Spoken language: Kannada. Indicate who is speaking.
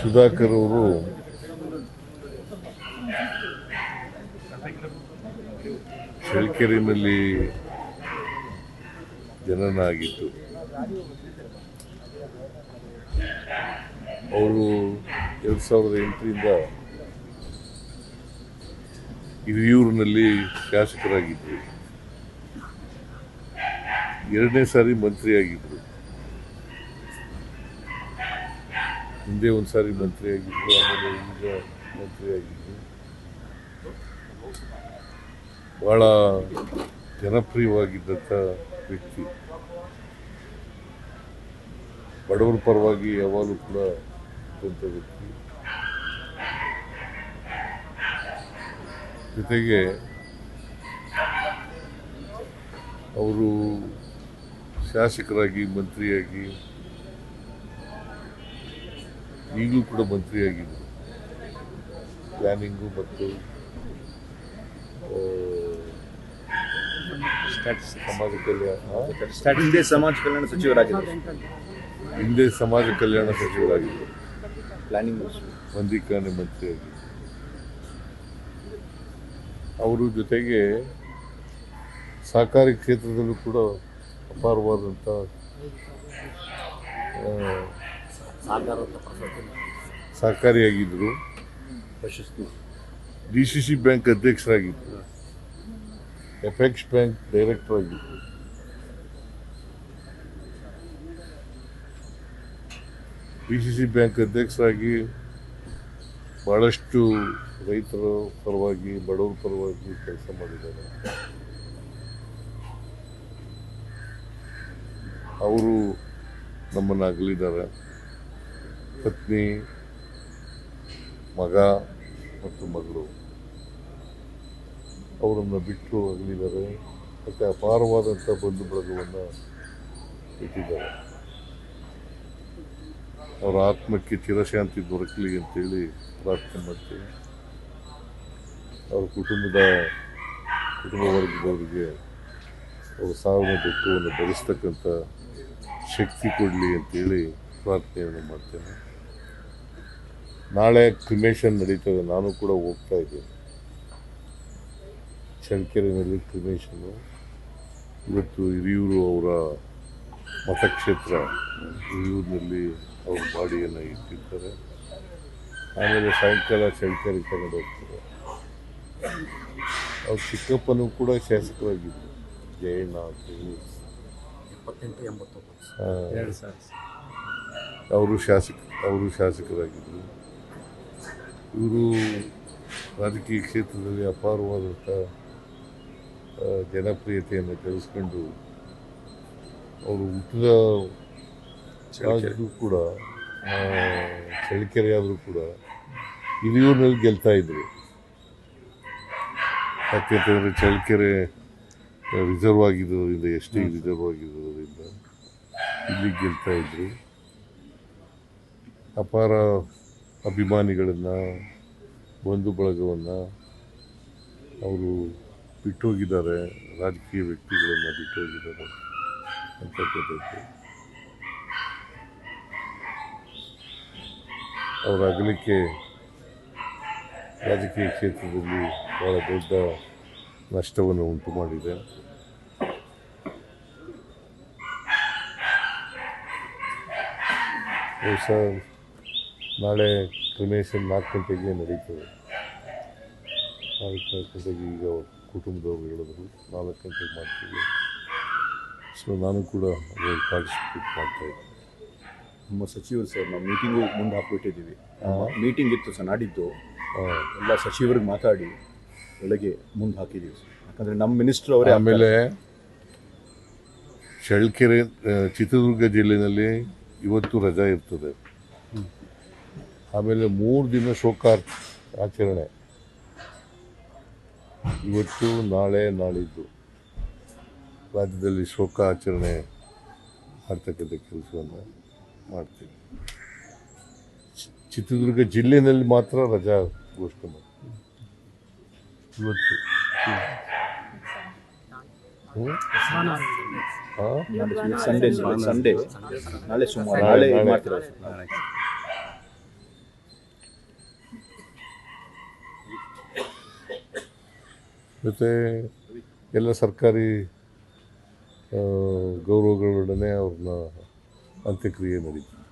Speaker 1: ಸುಧಾಕರ್ ಅವರು ಚಳ್ಳಕೆರೆಯಲ್ಲಿ ಜನನ ಆಗಿದ್ದು. ಅವರು 2008ರಿಂದ ಹಿರಿಯೂರಿನಲ್ಲಿ ಶಾಸಕರಾಗಿದ್ದರು. 2ನೇ ಸಾರಿ ಮಂತ್ರಿಯಾಗಿದ್ದರು. ಹಿಂದೆ ಒಂದು ಸಾರಿ ಮಂತ್ರಿಯಾಗಿದ್ದರು, ಆಮೇಲೆ ಈಗ ಮಂತ್ರಿಯಾಗಿದ್ದರು. ಬಹಳ ಜನಪ್ರಿಯವಾಗಿದ್ದಂಥ ವ್ಯಕ್ತಿ. ಬಡವರ ಪರವಾಗಿ ಯಾವಾಗಲೂ ಕೂಡ ಇದ್ದಂಥ ವ್ಯಕ್ತಿ. ಜೊತೆಗೆ ಅವರು ಶಾಸಕರಾಗಿ, ಮಂತ್ರಿಯಾಗಿ, ಈಗಲೂ ಕೂಡ ಮಂತ್ರಿಯಾಗಿದ್ದರು. ಪ್ಲಾನಿಂಗು ಮತ್ತು ಸಮಾಜ ಕಲ್ಯಾಣ
Speaker 2: ಸಚಿವರಾಗಿದ್ದರು.
Speaker 1: ಹಿಂದೆ ಸಮಾಜ ಕಲ್ಯಾಣ ಸಚಿವರಾಗಿದ್ದರು.
Speaker 2: ಪ್ಲಾನಿಂಗ್
Speaker 1: ಮಂದಿಕಾನೆ ಮಂತ್ರಿಯಾಗಿದ್ದರು. ಅವರು ಜೊತೆಗೆ ಸಹಕಾರಿ ಕ್ಷೇತ್ರದಲ್ಲೂ ಕೂಡ ಅಪಾರವಾದಂಥ ಸಹಕಾರಿಯಾಗಿದ್ದರು. DCC ಬ್ಯಾಂಕ್ ಅಧ್ಯಕ್ಷರಾಗಿದ್ದರು. ಎಪೆಕ್ಸ್ ಬ್ಯಾಂಕ್ ಡೈರೆಕ್ಟರ್ ಆಗಿದ್ದರು. DCC ಬ್ಯಾಂಕ್ ಅಧ್ಯಕ್ಷರಾಗಿ ಬಹಳಷ್ಟು ರೈತರ ಪರವಾಗಿ, ಬಡವರ ಪರವಾಗಿ ಕೆಲಸ ಮಾಡಿದ್ದಾರೆ. ಅವರು ನಮ್ಮನ್ನು ಅಗಲಿದ್ದಾರೆ. ಪತ್ನಿ, ಮಗ ಮತ್ತು ಮಗಳು ಅವರನ್ನು ಬಿಟ್ಟು ಅಗಲಿದ್ದಾರೆ. ಮತ್ತು ಅಪಾರವಾದಂಥ ಬಂಧು ಬಳಗವನ್ನು ಇಟ್ಟಿದ್ದಾರೆ. ಅವರ ಆತ್ಮಕ್ಕೆ ಚಿರಶಾಂತಿ ದೊರಕಲಿ ಅಂತೇಳಿ ಪ್ರಾರ್ಥನೆ ಮಾಡ್ತೇವೆ. ಅವರ ಕುಟುಂಬ ವರ್ಗದವರಿಗೆ ಅವರ ಸಾವಿನ ದುಃಖವನ್ನು ಭರಿಸ್ತಕ್ಕಂಥ ಶಕ್ತಿ ಕೊಡಲಿ ಅಂತೇಳಿ ಪ್ರಾರ್ಥನೆಯನ್ನು ಮಾಡ್ತೇನೆ. ನಾಳೆ ಕ್ರಿಮೇಷನ್ ನಡೀತದೆ. ನಾನು ಕೂಡ ಹೋಗ್ತಾ ಇದ್ದೇನೆ. ಚಳ್ಳಕೆರೆಯಲ್ಲಿ ಕ್ರಿಮೇಷನ್ನು. ಇವತ್ತು ಹಿರಿಯೂರು ಅವರ ಮತಕ್ಷೇತ್ರ ಹಿರಿಯೂರಿನಲ್ಲಿ ಅವ್ರ ಬಾಡಿಯನ್ನು ಇಟ್ಟಿರ್ತಾರೆ. ಆಮೇಲೆ ಸಾಯಂಕಾಲ ಚಳ್ಳಕೆರೆಗೆ ತಗೊಂಡು ಹೋಗ್ತಾರೆ. ಅವ್ರ ಚಿಕ್ಕಪ್ಪನೂ ಕೂಡ ಶಾಸಕರಾಗಿದ್ದರು. ಜಯಣ್ಣ ಅಂತೇಳಿ ಅವರು ಶಾಸಕರಾಗಿದ್ದರು. ಇವರು ರಾಜಕೀಯ ಕ್ಷೇತ್ರದಲ್ಲಿ ಅಪಾರವಾದಂಥ ಜನಪ್ರಿಯತೆಯನ್ನು ಗಳಿಸ್ಕೊಂಡು ಅವರು ಹುಟ್ಟಿದ ಆದರೂ ಕೂಡ ಚಳ್ಳಕೆರೆ ಆದರೂ ಕೂಡ ಹಿರಿಯೂರಿನಲ್ಲಿ ಗೆಲ್ತಾ ಇದ್ರು. ಯಾಕೆಂತಂದರೆ ಚಳ್ಳಕೆರೆ ರಿಸರ್ವ್ ಆಗಿರೋದ್ರಿಂದ, ST ರಿಸರ್ವ್ ಆಗಿರೋದ್ರಿಂದ ಇಲ್ಲಿ ಗೆಲ್ತಾ ಇದ್ರು. ಅಪಾರ ಅಭಿಮಾನಿಗಳನ್ನು, ಬಂಧು ಬಳಗವನ್ನು ಅವರು ಬಿಟ್ಟೋಗಿದ್ದಾರೆ. ರಾಜಕೀಯ ವ್ಯಕ್ತಿಗಳನ್ನು ಬಿಟ್ಟೋಗಿದ್ದಾರೆ ಅಂತಕ್ಕಂಥದ್ದು. ಅವರ ಅಗಲಿಕೆ ರಾಜಕೀಯ ಕ್ಷೇತ್ರದಲ್ಲಿ ಬಹಳ ದೊಡ್ಡ ನಷ್ಟವನ್ನು ಉಂಟು ಮಾಡಿದೆ. ನಾಳೆ ಕ್ರಿಮೇಷನ್ 4 ಗಂಟೆಗೆ ನಡೀತದೆ. 4 ಗಂಟೆಗೆ ಈಗ ಕುಟುಂಬದವರು ಹೇಳಿದ್ರು 4 ಗಂಟೆಗೆ ಮಾಡ್ತೀವಿ. ಸೊ ನಾನು ಕೂಡ ಅದರಲ್ಲಿ ಪಾರ್ಟಿಸಿಪೇಟ್ ಮಾಡ್ತಾಯಿದ್ದೆ.
Speaker 2: ನಮ್ಮ ಸಚಿವರು ಸರ್, ನಾವು ಮೀಟಿಂಗು ಮುಂದೆ ಹಾಕ್ಬಿಟ್ಟಿದ್ದೀವಿ. ಮೀಟಿಂಗ್ ಇತ್ತು ಸರ್ ನಾಡಿದ್ದು. ಎಲ್ಲ ಸಚಿವರಿಗೆ ಮಾತಾಡಿ ಬೆಳಗ್ಗೆ ಮುಂದೆ ಹಾಕಿದ್ದೀವಿ ಸರ್. ಯಾಕಂದರೆ ನಮ್ಮ ಮಿನಿಸ್ಟ್ರು ಅವರೇ.
Speaker 1: ಆಮೇಲೆ ಚಳ್ಳಕೆರೆ, ಚಿತ್ರದುರ್ಗ ಜಿಲ್ಲೆಯಲ್ಲಿ ಇವತ್ತು ರಜಾ ಇರ್ತದೆ. ಆಮೇಲೆ 3 ದಿನ ಶೋಕ ಆಚರಣೆ. ಇವತ್ತು, ನಾಳೆ, ನಾಳಿದ್ದು ರಾಜ್ಯದಲ್ಲಿ ಶೋಕ ಆಚರಣೆ ಮಾಡ್ತಕ್ಕಂಥ ಕೆಲಸವನ್ನು ಮಾಡ್ತೀವಿ. ಚಿತ್ರದುರ್ಗ ಜಿಲ್ಲೆಯಲ್ಲಿ ಮಾತ್ರ ರಜಾ ಘೋಷಣೆ ಮಾಡ್ತೀವಿ ಇವತ್ತು.
Speaker 2: ಸಂಡೇ ನಾಳೆ ಸೋಮವಾರ, ನಾಳೆ ಮಾಡ್ತೀರಾ?
Speaker 1: ಮತ್ತು ಎಲ್ಲ ಸರ್ಕಾರಿ ಗೌರವಗಳೊಡನೆ ಅವ್ರನ್ನ ಅಂತ್ಯಕ್ರಿಯೆ ನಡೀತು.